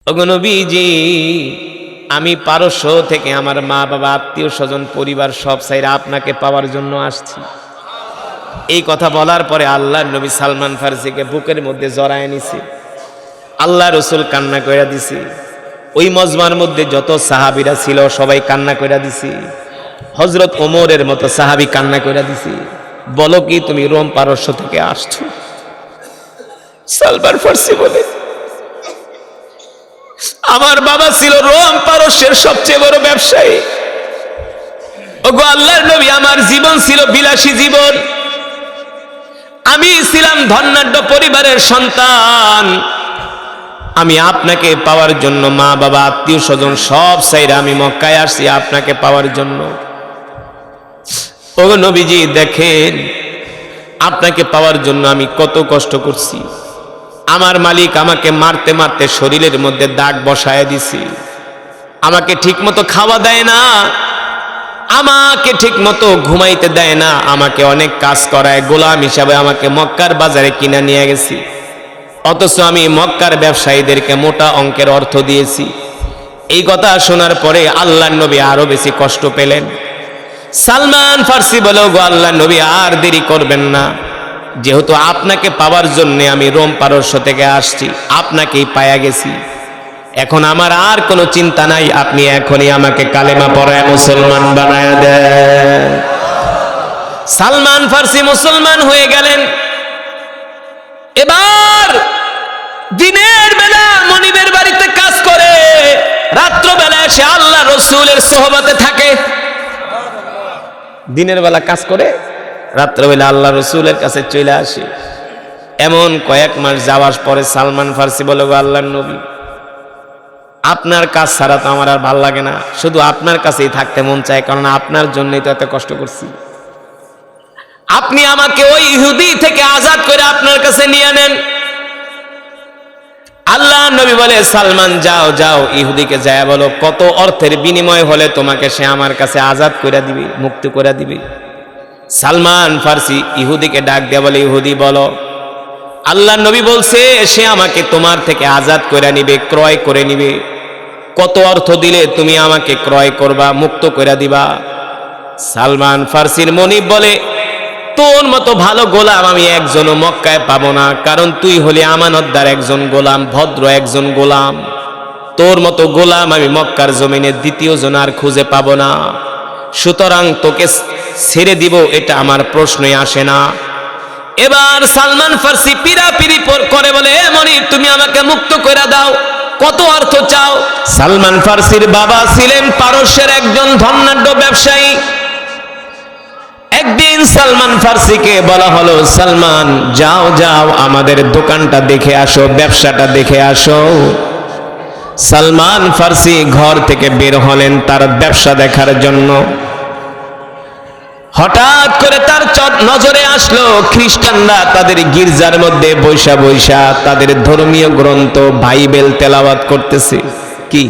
ওগো নবীজি, আমি পারস্য থেকে আমার মা বাবা আত্মীয় স্বজন পরিবার সব সাইরা আপনাকে পাওয়ার জন্য আসছি। এই কথা বলার পরে আল্লাহর নবী সালমান ফারসিকে বুকের মধ্যে জড়ায় নিছে। আল্লাহ রসুল কান্না কইরা দিছে। ওই মজমার মধ্যে যত সাহাবীরা ছিল সবাই কান্না কইরা দিছে। হযরত ওমরের মতো সাহাবী কান্না কইরা দিছে। বলো কি তুমি রোম পারস্য থেকে আসছো? সালমান ফারসি বলে, আমার বাবা ছিল রোম পারস্যের সবচেয়ে বড় ব্যবসায়ী। ওগো আল্লাহর নবী, আমার জীবন ছিল বিলাসী জীবন। আমি ছিলাম ধনাঢ্য পরিবারের সন্তান। আমি আপনাকে পাওয়ার জন্য মা বাবা আত্মীয় স্বজন সব সাইরা আমি মক্কায় আসছি আপনাকে পাওয়ার জন্য। ওগো নবীজি, দেখেন আপনাকে পাওয়ার জন্য আমি কত কষ্ট করছি। আমার মালিক আমাকে মারতে মারতে শরীরের মধ্যে দাগ বসায় দিছি। আমাকে ঠিকমতো খাওয়া দেয় না, আমাকে ঠিকমতো ঘুমাইতে দেয় না, আমাকে অনেক কাজ করায়। গোলাম হিসাবে আমাকে মক্কার বাজারে কিনা নিয়ে গেছি। অথচ আমি মক্কার ব্যবসায়ীদেরকে মোটা অঙ্কের অর্থ দিয়েছি। এই কথা শোনার পরে আল্লাহর নবী আরো বেশি কষ্ট পেলেন। সালমান ফারসি বলে, গো আল্লাহর নবী, আর দেরি করবেন না। যেহেতু আপনাকে পাওয়ার জন্য আমি রোম পারস্য থেকে আসছি, আপনাকেই পায়া গেছি, এখন আমার আর কোনো চিন্তা নাই। আপনি এখনই আমাকে কালেমা পড়ায় মুসলমান বানায় দেন। সালমান ফারসি মুসলমান হয়ে গেলেন। এবার দিনের বেলা মনিবের বাড়িতে কাজ করে, রাত্রবেলা এসে আল্লাহ রসুলের সোহবতে থাকে। দিনের বেলা কাজ করে, রাত্রবেলা আল্লাহ রসুলের কাছে চলে আসে। এমন কয়েক মাস যাওয়ার পরে সালমান ফারসি বলে, গো আল্লাহর নবী, আপনার কাজ ছাড়া তো আমার আর ভাল লাগে না, শুধু আপনার কাছেই থাকতে মন চায়, কারণ আপনার জন্যই তো এত কষ্ট করছি। আপনি আমাকে ওই ইহুদি থেকে আজাদ করে আপনার কাছে নিয়ে নেন। আল্লাহ নবী বলে, সালমান যাও যাও, ইহুদিকে যায় বলো কত অর্থের বিনিময় হলে তোমাকে সে আমার কাছে আজাদ করে দিবে, মুক্ত করে দিবে। সালমান ফারসি ইহুদিকে ডাক দেয়া বলে, ইহুদি বলো, আল্লাহ নবী বলছে সে আমাকে তোমার থেকে আজাদ করে নিবে, ক্রয় করে নিবে। কত অর্থ দিলে তুমি আমাকে ক্রয় করবা, মুক্ত করে দিবা? সালমান ফারসির মনিব বলে, তোর মতো ভালো গোলাম আমি একজনও মক্কায় পাবো না, কারণ তুই হলি আমানতদার একজন গোলাম, ভদ্র একজন গোলাম। তোর মতো গোলাম আমি মক্কার জমিনে দ্বিতীয় জন আর খুঁজে পাবো না। সুতরাং তোকে ছেড়ে দিব, এটা আমার প্রশ্নই আসে না। এবার সালমান ফারসি পিরাপিরি করে বলে, মনিব তুমি আমাকে মুক্ত করে দাও, কত অর্থ চাও? সালমান ফারসির বাবা ছিলেন পারস্যের একজন ধনাঢ্য ব্যবসায়ী। একদিন সালমান ফারসিকে বলা হলো, সালমান যাও যাও আমাদের দোকানটা দেখে আসো, ব্যবসাটা দেখে আসো। সালমান ফারসি ঘর থেকে বের হলেন তার ব্যবসা দেখার জন্য। হঠাৎ করে তার নজরে আসলো খ্রিস্টানরা তাদের গির্জার মধ্যে বৈশা বৈশা তাদের ধর্মীয় গ্রন্থ বাইবেল তেলাওয়াত করতেছে। কি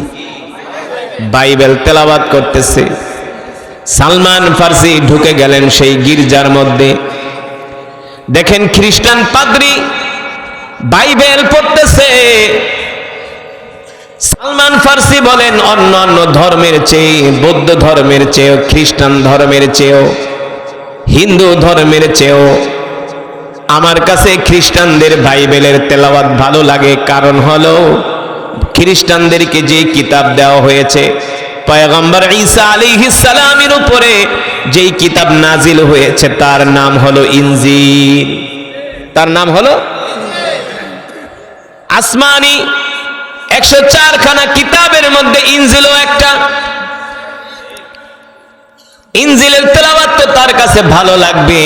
বাইবেল তেলাওয়াত করতেছে। সালমান ফারসি ঢুকে গেলেন সেই গির্জার মধ্যে। দেখেন খ্রিস্টান পাদ্রী বাইবেল পড়তেছে। সালমান ফারসি বলেন, অন্যান্য ধর্মের চেয়ে, বৌদ্ধ ধর্মের চেয়েও, খ্রিস্টান ধর্মের চেয়েও, হিন্দু ধর্মের চেয়েও আমার কাছে খ্রিস্টানদের বাইবেলের তেলাওয়াত ভালো লাগে। কারণ হলো খ্রিস্টানদেরকে যে কিতাব দেওয়া হয়েছে, পয়গম্বর ঈসা আলাইহিস সালামের উপরে যেই কিতাব নাজিল হয়েছে তার নাম হলো ইনজিল। তার নাম হলো আসমানি 104 খানা কিতাবের মধ্যে ইনজিলও একটা। ইনজিলের তেলাওয়াত তো তার কাছে ভালো লাগবে,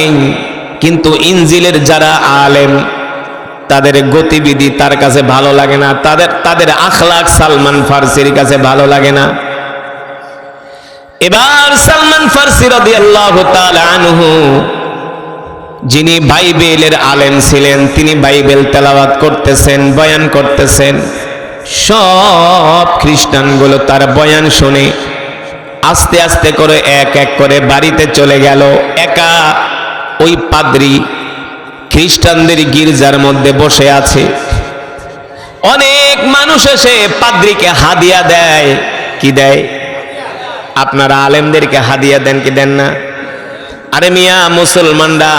কিন্তু ইনজিলের যারা আলেম তাদের গতিবিধি তার কাছে ভালো লাগে না, তাদের আখলাক সালমান ফারসির কাছে ভালো লাগে না। এবার সালমান ফারসি রাদিয়াল্লাহু তাআলা আনহু, যিনি বাইবেলের আলেম ছিলেন, তিনি বাইবেল তেলাওয়াত করতেছেন, বয়ান করতেছেন। সব খ্রিস্টানগুলো তার বয়ান শুনে আস্তে আস্তে করে এক এক করে বাড়িতে চলে গেল। একা ওই পাদ্রী খ্রিস্টানদের গির্জার মধ্যে বসে আছে। অনেক মানুষ এসে পাদ্রীকে হাদিয়া দেয়। কি দেয়? আপনারা আলেমদেরকে হাদিয়া দেন কি দেন না? আরে মিয়া, মুসলমানরা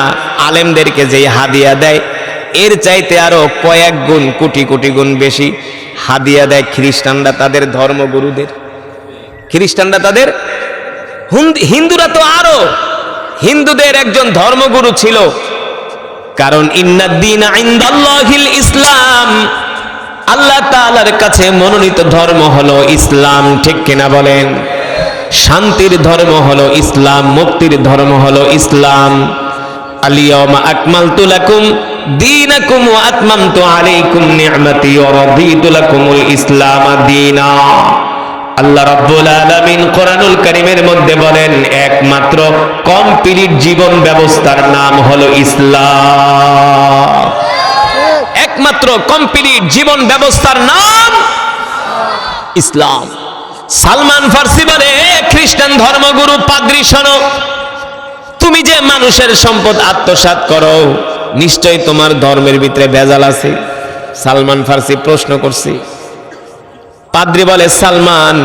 আলেমদেরকে যে হাদিয়া দেয় এর চাইতে আরো কয়েক গুণ, কোটি কোটি গুণ বেশি হাদিয়া দেয় খ্রিস্টানরা তাদের ধর্মগুরুদের। খ্রিস্টানরা তাদের, হিন্দুরা তো আরো, হিন্দুদের একজন ধর্মগুরু ছিল, কারণ ইন্নাদ-দীনা ইনদাল্লাহিল ইসলাম, আল্লাহ তাআলার কাছে মনোনীত ধর্ম হলো ইসলাম। ঠিক কিনা বলেন? শান্তির ধর্ম হলো ইসলাম, মুক্তির ধর্ম হলো ইসলাম। আল-ইয়াওমা আকমালতু লাকুম দীনাকুম ওয়া আতমামতু আলাইকুম নি'মাতি ওয়া রাদিতু লাকুমুল ইসলাম দীনা। আল্লাহ রাব্বুল আলামিন কোরআনুল কারীমের মধ্যে বলেন, একমাত্র কমপ্লিট জীবন ব্যবস্থার নাম হলো ইসলাম। একমাত্র কমপ্লিট জীবন ব্যবস্থার নাম ইসলাম। সালমান ফার্সি বলে, খ্রিস্টান ধর্মগুরু পাদ্রী, শোনো, তুমি যে মানুষের সম্পদ আত্মসাৎ করো, নিশ্চয়ই তোমার ধর্মের ভিতরে ভেজাল আছে। সালমান ফার্সি প্রশ্ন করছে। পাদ্রী বলে, সালমান,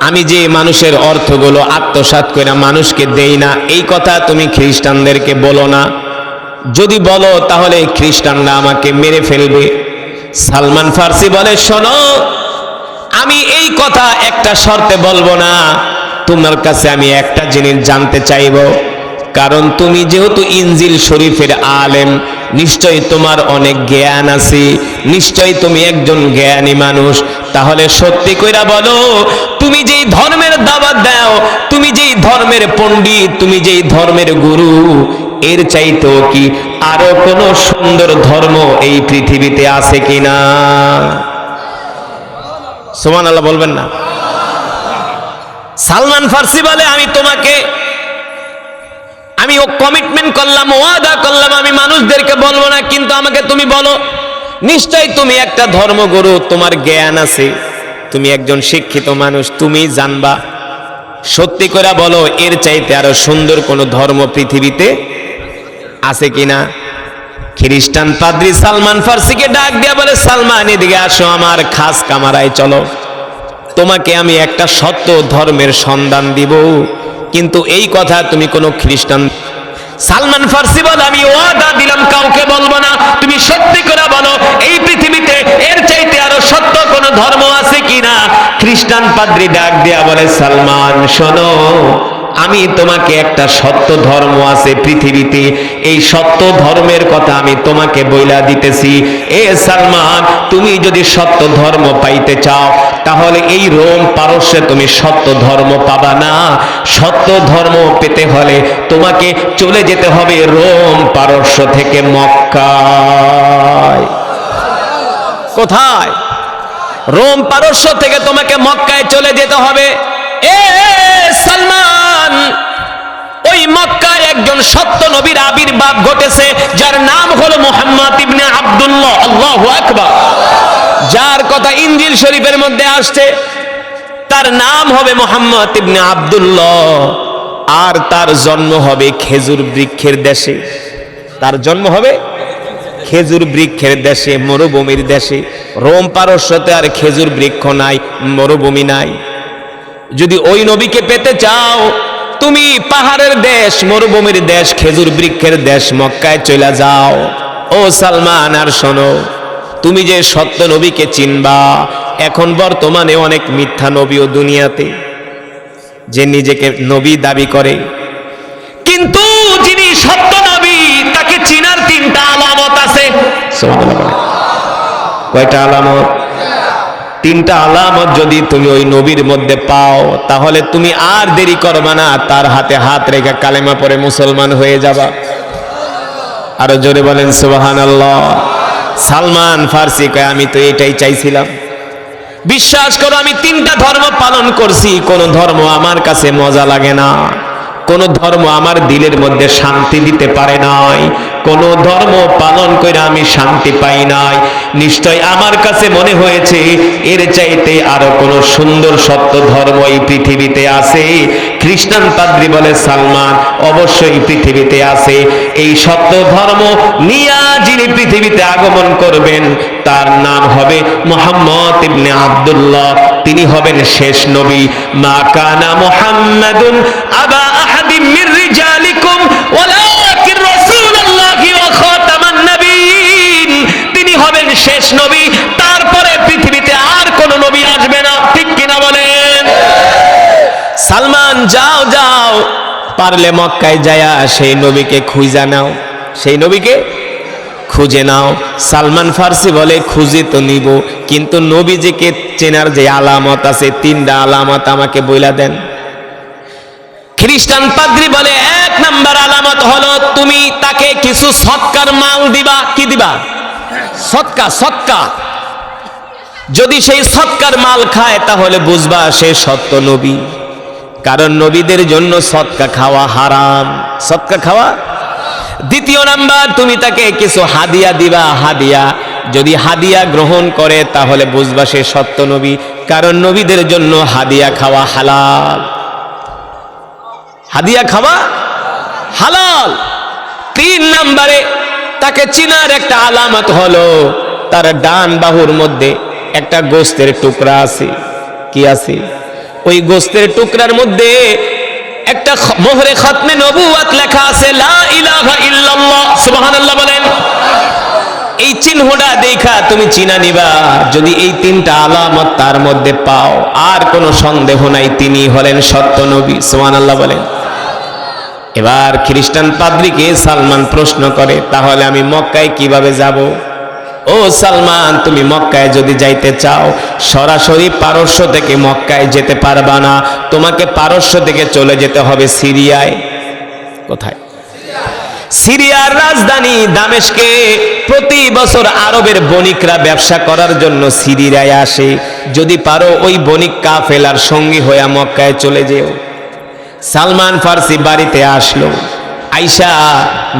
আমি যে মানুষের অর্থগুলো আত্মসাৎ করে মানুষকে দেই না, এই কথা তুমি খ্রিস্টানদেরকে বলো না। যদি বলো তাহলে খ্রিস্টানরা আমাকে মেরে ফেলবে। সালমান ফার্সি বলে, শোনো, আমি এই কথা একটা শর্তে বলবো না, তোমার কাছে আমি একটা জিনিস জানতে চাইব, কারণ তুমি যেহেতু ইনজিল শরীফের আলেম, নিশ্চয়ই তোমার অনেক জ্ঞান আছে, নিশ্চয়ই তুমি একজন জ্ঞানী মানুষ। তাহলে সত্যি কইরা বলো, তুমি যেই ধর্মের দাওয়াত দাও, তুমি যেই ধর্মের পণ্ডিত, তুমি যেই ধর্মের গুরু, এর চাইতেও কি আরো কোনো সুন্দর ধর্ম এই পৃথিবীতে আছে কিনা? সুবহানাল্লাহ বলবেন না? সালমান ফার্সি বলে, আমি ও কমিটমেন্ট করলাম, ওয়াদা করলাম, আমি মানুষদেরকে বলবো না, কিন্তু আমাকে তুমি বলো, নিশ্চয়ই তুমি একটা ধর্মগুরু, তোমার জ্ঞান আছে, তুমি একজন শিক্ষিত মানুষ, তুমি জানবা, সত্যি করে বলো, এর চাইতে আরো সুন্দর কোন ধর্ম পৃথিবীতে আছে কিনা? খ্রিস্টান পাদ্রী সালমান ফার্সিকে ডাক দিয়া বলে, সালমান, এদিকে আসো, আমার খাস কামারায় চলো, তোমাকে আমি একটা সত্য ধর্মের সন্ধান দিব, কিন্তু এই কথা তুমি কোনো খ্রিস্টান। সালমান ফার্সি বলে, আমি ওয়াদা দিলাম, কাউকে বলবো না, তুমি সত্যি করে বলো, এই পৃথিবীতে এর চাইতে আরো সত্য কোন ধর্ম আছে কিনা? খ্রিস্টান পাদ্রী ডাক দিয়া বলে, সালমান, শোনো, আমি তোমাকে একটা সত্য ধর্ম আছে পৃথিবীতে, এই সত্য ধর্মের কথা আমি তোমাকে বইলা দিতেছি। এ সালমান, তুমি যদি সত্য ধর্ম পাইতে চাও, তাহলে এই রোম পারস্যে তুমি সত্য ধর্ম পাবা না। সত্য ধর্ম পেতে হলে তোমাকে চলে যেতে হবে রোম পারস্য থেকে মক্কায়। কোথায়? রোম পারস্য থেকে তোমাকে মক্কায় চলে যেতে হবে। এ সালমান, ওই মক্কায় একজন সত্য নবীর আবির্ভাব ঘটেছে, যার নাম হলো মুহাম্মদ ইবনে আব্দুল্লাহ। আল্লাহু আকবার। যার কথা ইনজিল শরীফের মধ্যে আসছে, তার নাম হবে মুহাম্মদ ইবনে আব্দুল্লাহ, আর তার জন্ম হবে খেজুর বৃক্ষের দেশে। তার জন্ম হবে খেজুর বৃক্ষের দেশে, মরুভূমির দেশে। রোম পারস্যতে আর খেজুর বৃক্ষ নাই, মরুভূমি নাই। যদি ওই নবীকে পেতে চাও, তুমি পাহাড়ের দেশ, মরুভূমির দেশ, খেজুর বৃক্ষের দেশ মক্কায় চলে যাও। ও সালমান, আর শোনো, তুমি যে সত্য নবীকে চিনবা, এখন বর্তমানে অনেক মিথ্যা নবীও দুনিয়াতে, যে নিজেকে নবী দাবি করে, কিন্তু যিনি সত্য নবী তাকে চিনার তিনটা আলামত আছে। কয়টা আলামত? তিনটা আলামত যদি তুমি ওই নবীর মধ্যে পাও, তাহলে তুমি আর দেরি করবা না, তার হাতে হাত রেখে কালেমা পড়ে মুসলমান হয়ে যাবা। আরো জোরে বলেন সুবহানাল্লাহ। সালমান ফার্সি কয়, আমি তো এটাই চাইছিলাম। বিশ্বাস করো, আমি তিনটা ধর্ম পালন করছি, কোন ধর্ম আমার কাছে মজা লাগে না, কোন ধর্ম আমার দিলের মধ্যে শান্তি দিতে পারে নাই, কোন ধর্ম পালন করে আমি শান্তি পাই নাই। নিশ্চয় আমার কাছে মনে হয়েছে এর চাইতে আরো কোন সুন্দর সত্য ধর্ম এই পৃথিবীতে আছে, খ্রিস্টান পাদ্রী বলে সালমান অবশ্যই পৃথিবীতে আছে, এই সত্য ধর্ম নিয়া যিনি পৃথিবীতে আগমন করবেন তার নাম হবে মুহাম্মদ ইবনে আব্দুল্লাহ, তিনি হবেন শেষ নবী। মা কানা মুহাম্মাদুন আবা আহাদিম মির রিজালিকুম ওয়ালাকিন রাসূলুল্লাহি ওয়া খাতামান নবিয়্যিন, তিনি হবেন শেষ নবী, তারপরে পৃথিবীতে আর কোন নবী আসবে না। ঠিক কিনা বলেন? সালমান যাও যাও, পারলে মক্কায় যায়া সেই নবীকে খুঁজে নাও, সেই নবীকে খুঁজে নাও। সালমান ফার্সি বলে খুঁজে তো নিব, কিন্তু নবীজিকে চেনার যে আলামত আছে, তিনটা আলামত আমাকে বইলা দেন। খ্রিস্টান পাদ্রী বলে 1 নাম্বার আলামত হলো তুমি তাকে কিছু সৎকার মাল দিবা। কি দিবা? সৎকা। সৎকা যদি সেই সৎকার মাল খায় তাহলে বুঝবা সে সত্য নবী, কারণ নবীদের জন্য সৎকা খাওয়া হারাম, সৎকা খাওয়া। দ্বিতীয় নাম্বার, তুমি তাকে কিছু হাদিয়া দিবা। হাদিয়া যদি হাদিয়া গ্রহণ করে তাহলে বুঝবা সে সত্য নবী, কারণ নবীদের জন্য হাদিয়া খাওয়া হালাল, হাদিয়া খাওয়া হালাল। 3 নাম্বারে তাকে চিনার একটা আলামত হলো তার ডান বাহুর মধ্যে একটা গোস্তের টুকরা আছে। কি আছে? ওই গোস্তের টুকরার মধ্যে একটা মোহরে খতমে নবুয়ত লেখা আছে, লা ইলাহা ইল্লাল্লাহ। সুবহানাল্লাহ বলেন। এই চিহ্নটা দেখা তুমি চিনা নিবা। যদি এই 3টা আলামত তার মধ্যে পাও, আর কোনো সন্দেহ নাই তিনি হলেন সত্য নবী। সুবহানাল্লাহ বলেন। এবার খ্রিস্টান পাদ্রীকে সালমান প্রশ্ন করে, তাহলে আমি মক্কায় কিভাবে যাব? ও সালমান, তুমি মক্কায় যদি যাইতে চাও সরাসরি পারস্য থেকে মক্কায় যেতে পারবা না, তোমাকে পারস্য থেকে চলে যেতে হবে সিরিয়ায়। কোথায়? সিরিয়ার রাজধানী দামেস্কে। প্রতি বছর আরবের বণিকরা ব্যবসা করার জন্য সিরিয়ায় আসে। যদি পারো ওই বণিক কাফেলার সঙ্গী হয়ে মক্কায় চলে যেও। সালমান ফার্সি বাড়িতে আসলো, আইসা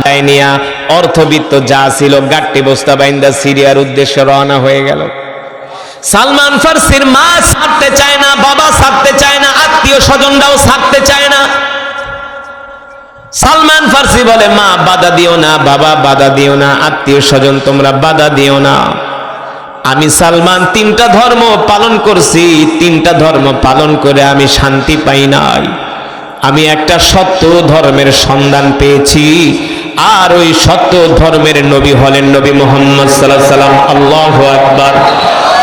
ডাইনিয়া অর্থবিত্ত যা ছিল গাট্টি বস্তা বাইন্দা সিরিয়ার উদ্দেশ্যে রওনা হয়ে গেল। সালমান ফার্সির মা ছাড়তে চায় না, বাবা ছাড়তে চায় না, আত্মীয় স্বজনরাও ছাড়তে চায় না। সালমান ফার্সি বলে, মা বাধা দিও না, বাবা বাধা দিও না, আত্মীয় স্বজন তোমরা বাধা দিও না। আমি সালমান 3টা ধর্ম পালন করছি, 3টা ধর্ম পালন করে আমি শান্তি পাই নাই। আমি একটা সত্য ধর্মের সন্ধান পেয়েছি, আর ওই সত্য ধর্মের নবী হলেন নবী মুহাম্মদ সাল্লাল্লাহু আলাইহি সাল্লাম। আল্লাহু আকবার।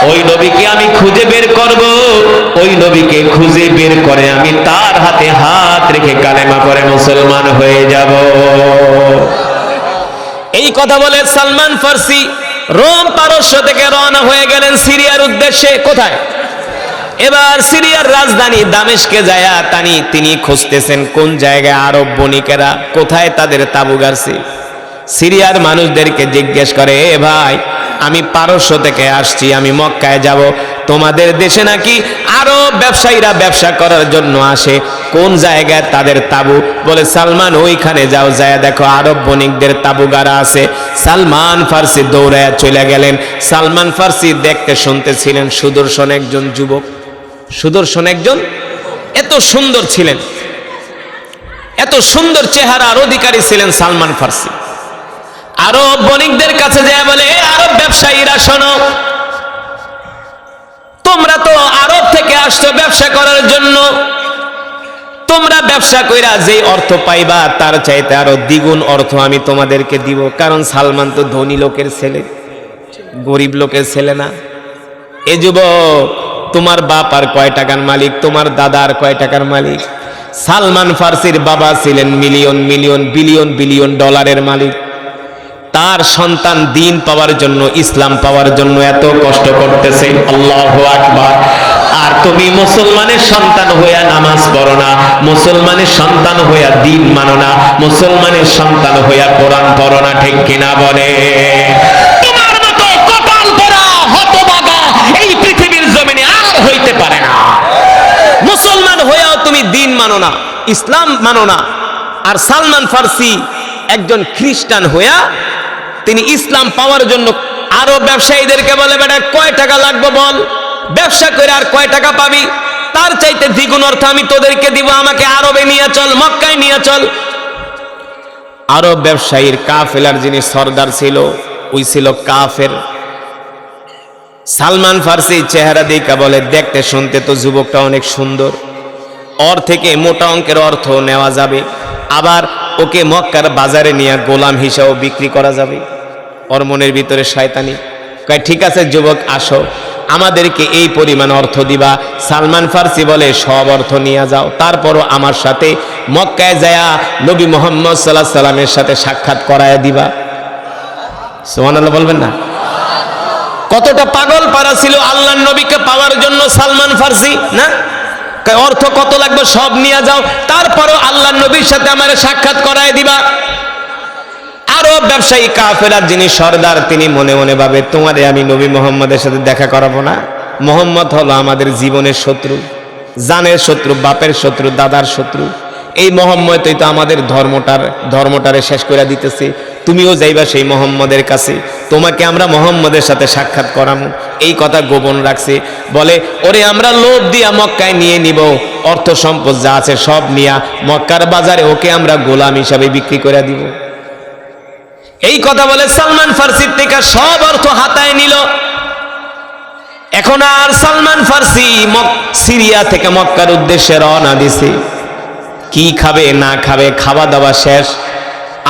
ওই নবীকে আমি খুঁজে বের করব, ওই নবীকে খুঁজে বের করে আমি তার হাতে হাত রেখে কালেমা পড়ে মুসলমান হয়ে যাব। এই কথা বলে সালমান ফার্সি রোম পারস্য থেকে রওনা হয়ে গেলেন সিরিয়ার উদ্দেশ্যে। কোথায়? এবার সিরিয়ার রাজধানী দামেস্কে যায় তিনি খুঁজতেছেন কোন জায়গায় আরব বণিকেরা কোথায় তাদের তাঁবু গাড়ছে। সিরিয়ার মানুষদেরকে জিজ্ঞেস করে, এ ভাই, আমি পারস্য থেকে আসছি, আমি মক্কায় যাব, তোমাদের দেশে নাকি আরব ব্যবসায়ীরা ব্যবসা করার জন্য আসে, কোন জায়গায় তাদের তাঁবু? বলে, সালমান ওইখানে যাও, যায় দেখো আরব বণিকদের তাঁবু গাড়া আছে। সালমান ফার্সি দৌড়ায় চলে গেলেন। সালমান ফার্সি দেখতে শুনতে ছিলেন সুদর্শন একজন যুবক, সুদর্শন একজন, এত সুন্দর ছিলেন, এত সুন্দর চেহারার অধিকারী ছিলেন সালমান ফার্সি। আরব বণিকদের কাছে যায় বলে, আরব ব্যবসায়ীরা শোনো, তোমরা তো আরব থেকে আসছো ব্যবসা করার জন্য, তোমরা ব্যবসা কইরা যে অর্থ পাইবা তার চাইতে আরো দ্বিগুণ অর্থ আমি তোমাদেরকে দিব, কারণ সালমান তো ধনী লোকের ছেলে, গরিব লোকের ছেলে না। এ যুবক, তোমার বাপ আর কয় টাকার মালিক, তোমার দাদা আর কয় টাকার মালিক? সালমান ফার্সির বাবা ছিলেন মিলিয়ন মিলিয়ন বিলিয়ন বিলিয়ন ডলারের মালিক। তার সন্তান দিন পাওয়ার জন্য, ইসলাম পাওয়ার জন্য এত কষ্ট করতেছে। আল্লাহু আকবার। আর তুমি মুসলমানের সন্তান হইয়া নামাজ পড়ো না, মুসলমানের সন্তান হইয়া দিন মানো না, মুসলমানের সন্তান হইয়া কোরআন পড়ো না। ঠিক কিনা বলে? তোমার মতো কপাল পোড়া হতভাগা এই পৃথিবীর জমিনে আর হইতে পারে না। মুসলমান হইয়াও তুমি দিন মানো না, ইসলাম মানো না। আর সালমান ফার্সি একজন খ্রিস্টান হইয়া তিনি ইসলাম পাওয়ার জন্য আরব ব্যবসায়ীদেরকে বলে, বেটা কয় টাকা লাগবে বল, ব্যবসা করে আর কয় টাকা পাবি? তার চাইতে দ্বিগুণ অর্থ আমি তোদেরকে দিব, আমাকে আরবে নিয়ে চল, মক্কায় নিয়ে চল। আরব ব্যবসায়ীর কাফেলার যিনি সর্দার ছিল ওই ছিল কাফের। সালমান ফার্সি চেহারা দেখা বলে, দেখতে শুনতে তো যুবকটা অনেক সুন্দর, ওর থেকে মোটা অঙ্কের অর্থ নেওয়া যাবে, আবার ওকে মক্কার বাজারে নিয়ে গোলাম হিসাবে বিক্রি করা যাবে। ওর মনের ভিতরে শয়তানি, কয় ঠিক আছে যুবক, আসো, আমাদেরকে এই পরিমাণ অর্থ দিবা। সালমান ফার্সি বলে, সব অর্থ নিয়ে যাও, তারপরও আমার সাথে মক্কায় যায়া নবী মুহাম্মদ সাল্লাল্লাহু আলাইহি সাল্লামের সাথে সাক্ষাৎ করায় দিবা। সুবহানাল্লাহ বলবেন না? কতটা পাগল পারা ছিল আল্লাহর নবীকে পাওয়ার জন্য সালমান ফার্সি, না? অর্থ কত লাগবে সব নিয়ে যাও, তারপরও আল্লাহর নবীর সাথে আমার সাক্ষাৎ করায় দিবা। আরব ব্যবসায়ী কাফেলার যিনি সর্দার, তিনি মনে মনে ভাবে, তোমারে আমি নবী মুহাম্মদের সাথে দেখা করাবো না। মুহাম্মদ হলো আমাদের জীবনের শত্রু, জানের শত্রু, বাপের শত্রু, দাদার শত্রু। এই মুহাম্মদই তো আমাদের ধর্মটারে শেষ করে দিতেছে। তুমিও যাইবা সেই মুহাম্মদের কাছে, তোমাকে আমরা মুহাম্মদের সাথে সাক্ষাৎ করাবো। এই কথা গোপন রাখছে। বলে, ওরে আমরা লোভ দিয়া মক্কায় নিয়ে নিব, অর্থ সম্পদ যা আছে সব নিয়া মক্কার বাজারে ওকে আমরা গোলাম হিসাবে বিক্রি করে দিব। এই কথা বলে সালমান ফার্সির থেকে সব অর্থ হাতায় নিল। এখন আর সালমান ফার্সি সিরিয়া থেকে মক্কার উদ্দেশ্যে রওনা দিছে। কি খাবে না খাবে, খাওয়া দাওয়া শেষ।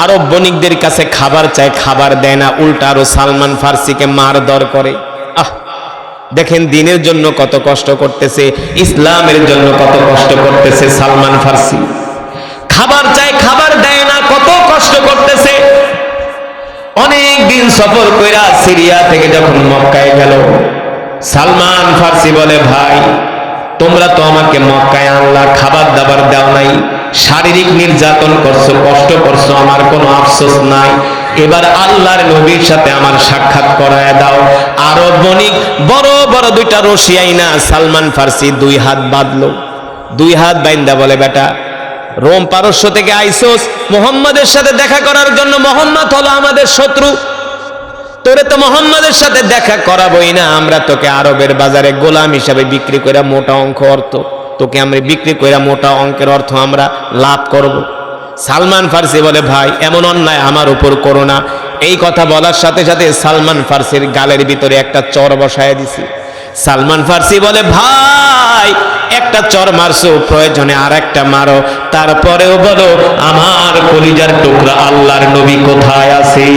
আরব বণিকদের কাছে খাবার চায়, খাবার দেয় না, উল্টা আরো সালমান ফার্সিকে মারধর করে। দেখেন দিনের জন্য কত কষ্ট করতেছে, ইসলামের জন্য কত কষ্ট করতেছে সালমান ফার্সি। খাবার চায়, খাবার দেয় না, কত কষ্ট করতেছে। অনেক দিন সফর কইরা সিরিয়া থেকে যখন মক্কায় গেল, সালমান ফার্সি বলে, ভাই তোমরা তো আমাকে মক্কায় আনলা, খাবার দাবার দাও নাই, শারীরিক নির্যাতন করছো, কষ্ট করছো, আমার কোনো আফসোস নাই। এবার আল্লাহর নবীর সাথে আমার সাক্ষাৎ করায় দাও। আরব বণিক বড় বড় দুইটা রশি আইনা সালমান ফার্সি দুই হাত বাঁধলো। দুই হাত বাইন্দা বলে, বেটা রোম পারস্য থেকে আইসোস মুহাম্মদের সাথে দেখা করার জন্য, মুহাম্মদ হলো আমাদের শত্রু, তোরে তো মুহাম্মদের সাথে দেখা করাবোই না, আমরা তোকে আরবের বাজারে গোলাম হিসাবে বিক্রি করে মোটা অঙ্ক অর্থ, তোকে আমরা বিক্রি করে মোটা অঙ্কের অর্থ আমরা লাভ করব। সালমান ফার্সি বলে, ভাই এমন অন্যায় আমার উপর করো না। এই কথা বলার সাথে সাথে সালমান ফার্সির গালের ভিতরে একটা চর বসায় দিছি। সালমান ফার্সি বলে, ভাই একটা চর মারছো, প্রয়োজনে আর একটা মারো, তারপরেও বলো আমার কলিজার টুকরা আল্লাহর নবী কোথায় আছে,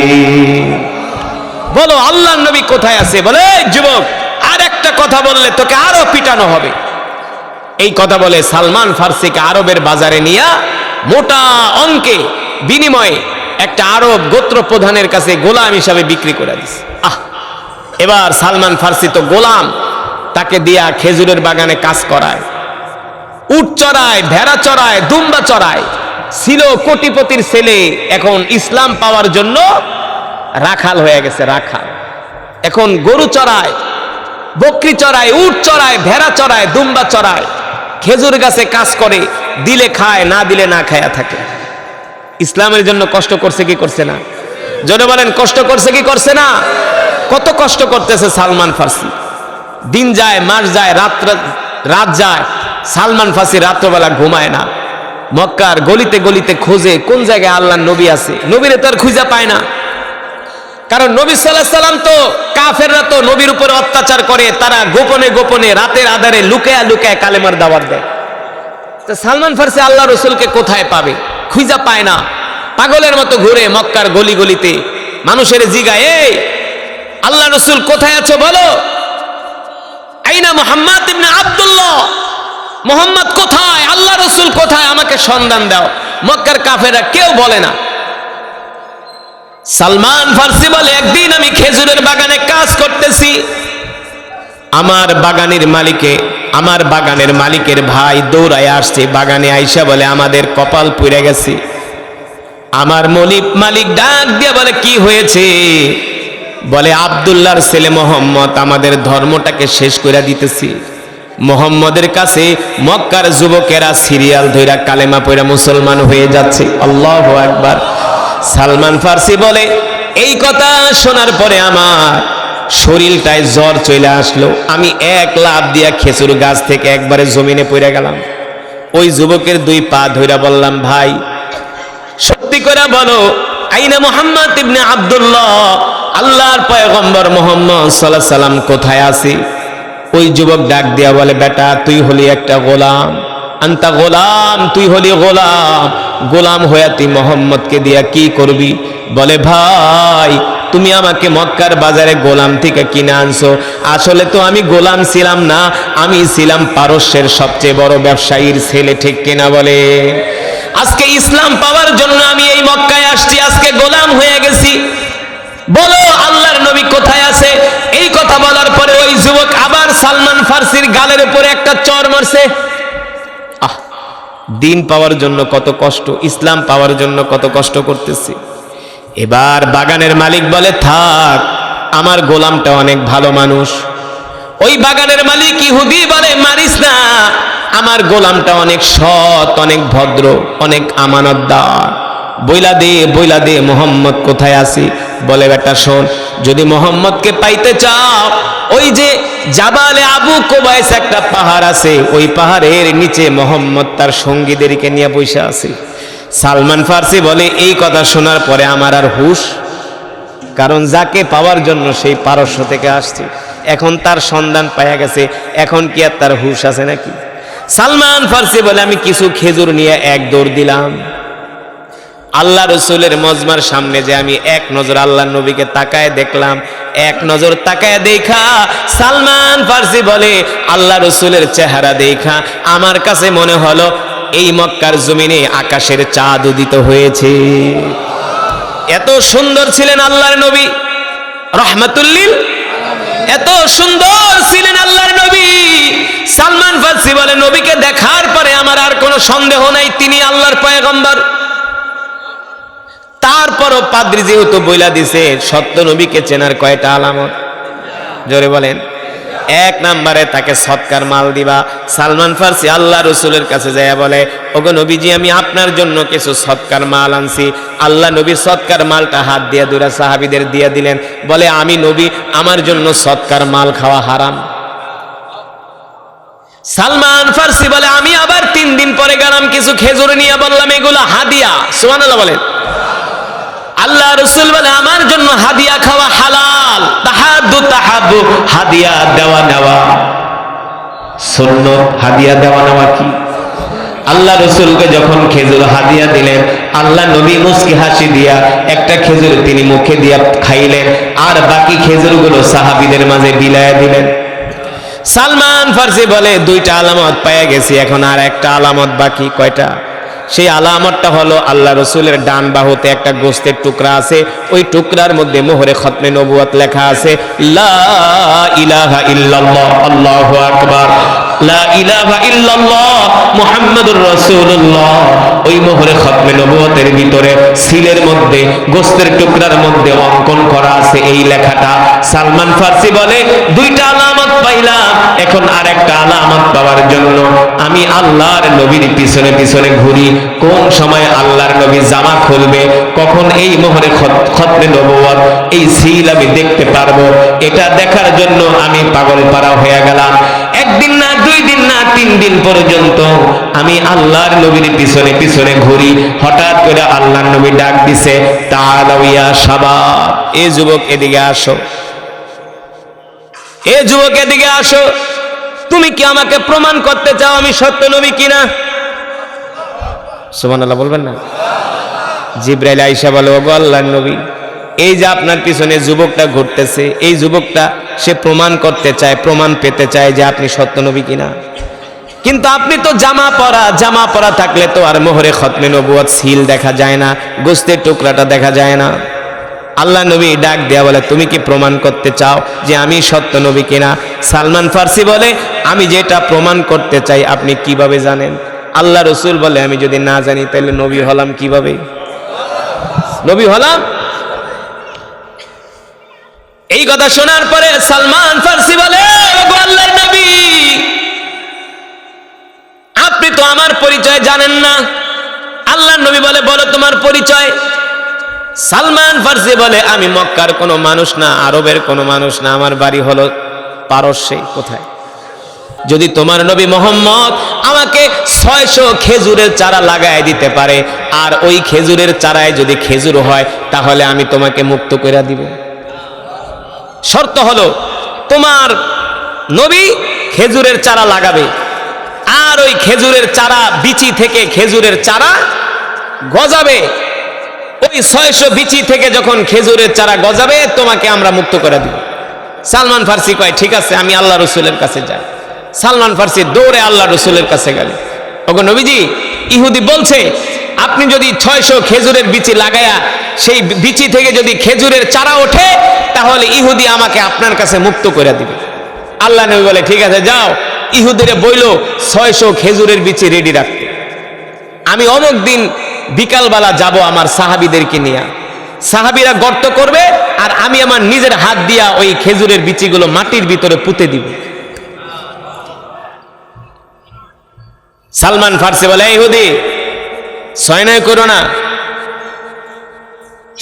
বলো আল্লাহর নবী কোথায় আছে। বলে, যুবক আর একটা কথা বললে তোকে আরো পিটানো হবে। এই কথা বলে সালমান ফার্সিকে আরবের বাজারে নিয়ে মোটা অঙ্কে বিনিময়ে একটা আরব গোত্র প্রধানের কাছে গোলাম হিসাবে বিক্রি করে দিছে। এবার সালমান ফার্সি তো গোলাম, তাকে দিয়া খেজুরের বাগানে কাজ করায়, উট চড়ায়, ভেড়া চড়ায়, দুম্বা চড়ায়। ছিল কোটিপতির ছেলে, এখন ইসলাম পাওয়ার জন্য রাখাল হয়ে গেছে, রাখাল। এখন গরু চড়ায়, বকরি চড়ায়, উট চড়ায়, ভেড়া চড়ায়, দুম্বা চড়ায়, খেজুর গাছে কাজ করে, দিলে খায়, না দিলে না খায়া থাকে। ইসলামের জন্য কষ্ট করছে কি করছে না? জোরে বলেন, কষ্ট করছে কি করছে না? কত কষ্ট করতেছে সালমান ফার্সি। দিন যায়, মাস যায়, রাত যায়, সালমান ফার্সি রাত্রবেলা ঘুমায় না। মক্কার গলিতে গলিতে খোঁজে কোন জায়গায় আল্লাহর নবী আছে। নবীরে তো আর খুঁজে পায় না, কারণ নবী সাল্লাল্লাহু আলাইহি সাল্লাম তো, কাফেররা তো নবীর উপর অত্যাচার করে, তারা গোপনে গোপনে রাতের আধারে লুকায়া লুকায়া কালেমার দাওয়াত দেয়। তো সালমান ফার্সি আল্লাহ রসুলকে কোথায় পাবে, খুঁজে পায় না। পাগলের মতো ঘুরে মক্কার গলি গলিতে, মানুষের জিগায়, এই আল্লাহ রসুল কোথায় আছো বলো, আইনা মুহাম্মদ ইবনে আব্দুল্লাহ, মুহাম্মদ কোথায়, আল্লাহ রসুল কোথায়, আমাকে সন্ধান দাও। মক্কার কাফেররা কেউ বলে না। সালমান ফার্সি বলে, একদিন আমি খেজুরের বাগানে কাজ করতেছি, আমার বাগানের মালিকের ভাই দৌড়ায় আসছে বাগানে, আইসা বলে আমাদের কপাল পুড়ে গেছে। আমার মালিক ডাক দিয়ে বলে, কি হয়েছে? বলে, আব্দুল্লাহর ছেলে মোহাম্মদ আমাদের ধর্মটাকে শেষ করে দিতেছি। মোহাম্মদের কাছে মক্কার যুবকেরা সিরিয়াল ধইরা কালেমা পড়া মুসলমান হয়ে যাচ্ছে। আল্লাহু আকবার। সালমান ফার্সি বলে, এই কথা শোনার পরে আমার শরীরটায় জ্বর চলে আসলো, আমি এক লাফ দিয়া খেজুর গাছ থেকে একবারে জমিনে পড়ে গেলাম। ওই যুবকের দুই পা ধইরা বললাম, ভাই সত্যি করে বলো, আইনা মুহাম্মদ ইবনে আব্দুল্লাহ, আল্লাহর পয়গম্বর মুহাম্মদ সাল্লাল্লাহু আলাইহি সাল্লাম কোথায় আছে? ওই যুবক ডাক দিয়া বলে, বেটা তুই হলি একটা গোলাম, আন্তা গোলাম, তুই হলি গোলাম, গোলাম হইয়া তুই মুহাম্মদকে দিয়া কি করবি? বলে, ভাই তুমি আমাকে মক্কার বাজারে গোলাম থেকে কিনে আনছো, আসলে তো আমি গোলাম ছিলাম না, আমি ছিলাম পারস্যের সবচেয়ে বড় ব্যবসায়ীর ছেলে, ঠিক কিনা বলে? আজকে ইসলাম পাওয়ার জন্য আমি এই মক্কায় আসছি, আজকে গোলাম হয়ে গেছি, বলো আল্লাহর নবী কোথায় আছে? এই কথা বলার পরে ওই যুবক আবার সালমান ফার্সির গালের উপরে একটা চর মারছে। দিন পাওয়ার জন্য কত কষ্ট, ইসলাম পাওয়ার জন্য কত কষ্ট করতেছি। এবার বাগানের মালিক বলে, থাক, আমার গোলামটা অনেক ভালো মানুষ। ওই বাগানের মালিক ইহুদি বলে, মারিস না, আমার গোলামটা অনেক সৎ, অনেক ভদ্র, অনেক আমানতদার, বইলা দে মোহাম্মদ কোথায় আছি? বলে, বেটা শোন, যদি মোহাম্মদকে পাইতে চাও, ওই যে জাবালে আবু কোবাইস একটা পাহাড় আছে, ওই পাহাড়ের নিচে মোহাম্মদ তার সঙ্গীদেরকে নিয়ে বসে আছে। সালমান ফার্সি বলে, এই কথা শোনার পরে আমার আর হুশ, কারণ যাকে পাওয়ার জন্য সেই পারস্য থেকে আসছে, এখন তার সন্ধান পাওয়া গেছে, এখন কি আর তার হুশ আছে নাকি? সালমান ফার্সি বলে, আমি কিছু খেজুর নিয়ে এক দৌড় দিলাম। আল্লাহ রসুলের মজমার সামনে যে আমি এক নজর আল্লাহ নবীকে তাকায় দেখলাম, এক নজর তাকায় দেখা সালমান ফার্সি বলে, আল্লাহ রসুলের চেহারা দেখা আমার কাছে মনে হলো এই মক্কার জমিনে আকাশের চাঁদ উদিত হয়েছে। এত সুন্দর ছিলেন আল্লাহর নবী রাহমাতুল লিল, এত সুন্দর ছিলেন আল্লাহর নবী। সালমান ফার্সি বলে, নবীকে দেখার পরে আমার আর কোনো সন্দেহ নাই তিনি আল্লাহর পয়গম্বর। তারপরও পাদ্রী যেহেতু বইলা দিছে, সত্য নবীকে চেনার কয়টা আলামত? জোরে বলেন। এক নম্বরে তাকে সৎকার মাল দিবা। সালমান ফার্সি আল্লাহ রসুলের কাছে যায় বলে, ওগো নবীজি, আমি আপনার জন্য কিছু সৎকার মাল আনছি। আল্লাহ নবী সৎকার মালটা হাত দিয়ে দুরা সাহাবীদের দিয়ে দিলেন। বলে, আমি নবী, আমার জন্য সৎকার মাল খাওয়া হারাম। সালমান ফার্সি বলে, আমি আবার 3 দিন পরে গেলাম কিছু খেজুর নিয়ে, বললাম এগুলো হাদিয়া। সুবহানাল্লাহ বলেন। আল্লাহ রসুল বলে, আমার জন্য হাদিয়া খাওয়া হালাল। তাহাদ্দু তাহাব্বু, হাদিয়া দেওয়া নেওয়া সুন্নাত। হাদিয়া দেওয়া নেওয়া কি? আল্লাহ রসুলকে যখন খেজুর হাদিয়া দিলেন, আল্লাহ নবী মুস্কি হাসি দিয়া একটা খেজুর তিনি মুখে দিয়া খাইলেন, আর বাকি খেজুরগুলো সাহাবীদের মাঝে বিলায়া দিলেন। সালমান ফার্সি বলে, 2টা আলামত পেয়ে গেছি, এখন আর একটা আলামত বাকি। কয়টা? সেই আলামতটা হলো আল্লাহ রসুলের ডান বাহুতে একটা গোস্তের টুকরা আছে, ওই টুকরার মধ্যে মোহরে খতমে নবুয়ত লেখা আছে, লা ইলাহা ইল্লাল্লাহ, আল্লাহু আকবার, লা ইলাহা ইল্লাল্লাহ মুহাম্মাদুর রাসূলুল্লাহ। ওই মোহরে খতমে নবুয়তের ভিতরে সিলের মধ্যে গোস্তের টুকরার মধ্যে অঙ্কন করা আছে এই লেখাটা। সালমান ফার্সি বলে, 2টা আলামত পাইলাম, এখন আরেকটা আলামত পাওয়ার জন্য আমি আল্লাহর নবীর পিছনে পিছনে ঘুরি। কোন সময় আল্লাহর নবী জামা খুলবে, কখন এই মোহরে খতমে নবুয়ত, এই সিল আমি দেখতে পারবো, এটা দেখার জন্য আমি পাগল পারা হয়ে গেলাম। 1 দিন না, 2 দিন না, 3 দিন পর্যন্ত আমি আল্লাহর নবীর পিছনে পিছনে ঘুরি। হঠাৎ করে আল্লাহর নবী ডাক দিছে, তাআলাউ ইয়া শাবাব, এ যুবক এদিকে আসো, এ যুবক এদিকে আসো, তুমি কি আমাকে প্রমাণ করতে চাও আমি সত্য নবী কিনা? সুবহানাল্লাহ বলবেন না? জিবরাইল আয়েশা বলে, ওগো আল্লাহর নবী, এই যে আপনার পিছনে যুবকটা ঘুরতেছে, এই যুবকটা সে প্রমাণ করতে চায়, প্রমাণ পেতে চায় যে আপনি সত্য নবী কিনা। কিন্তু আপনি তো জামা পরা থাকলে তো আর মোহরে খতমে নবুয়ত সিল দেখা যায় না, গোস্তের টুকরাটা দেখা যায় না। আল্লাহ নবী ডাক দেয়া বলে, তুমি কি প্রমাণ করতে চাও যে আমি সত্য নবী কিনা? সালমান ফার্সি বলে, আমি যেটা প্রমাণ করতে চাই আপনি কিভাবে জানেন? আল্লাহ রসুল বলে, আমি যদি না জানি তাহলে নবী হলাম কিভাবে? নবী হলাম। এই কথা শোনার পরে সালমান ফার্সি বলে, ওগো আল্লাহর নবী, আপনি তো আমার পরিচয় জানেন না। আল্লাহর নবী বলে, বলো তোমার পরিচয়। সালমান ফার্সি বলে, আমি মক্কার কোনো মানুষ না, আরবের কোনো মানুষ না, আমার বাড়ি হলো পারস্যে। কোথায়? যদি তোমার নবী মোহাম্মদ আমাকে 600 খেজুরের চারা লাগায় দিতে পারে, আর ওই খেজুরের চারায় যদি খেজুর হয়, তাহলে আমি তোমাকে মুক্ত করে দিব। শর্ত হলো তোমার নবী খেজুরের চারা লাগাবে, আর ওই খেজুরের চারা বিচি থেকে খেজুরের চারা গজাবে। ওই 600 বিচি থেকে যখন খেজুরের চারা গজাবে, তোমাকে আমরা মুক্ত করে দিব। সালমান ফার্সি কয়, ঠিক আছে, আমি আল্লাহ রসুলের কাছে যাই। সালমান ফার্সি দৌড়ে আল্লাহ রসুলের কাছে গেল। ওগো নবীজি, ইহুদি বলছে আপনি যদি 600 খেজুরের বিচি লাগায়া সেই বিচি থেকে যদি খেজুরের চারা ওঠে, তাহলে ইহুদি আমাকে আপনার কাছে মুক্ত করে দিবে। আল্লাহ নবী বলে, ঠিক আছে, যাও ইহুদিরে বইলো 600 খেজুরের বিচি রেডি রাখতে। আমি অমুক দিন বিকালবেলা যাব আমার সাহাবীদেরকে নিয়ে। সাহাবীরা গর্ত করবে, আর আমি আমার নিজের হাত দিয়া ওই খেজুরের বিচিগুলো মাটির ভিতরে পুঁতে দিব। সালমান ফার্সি বলে, ইহুদি সয়নয় করো না,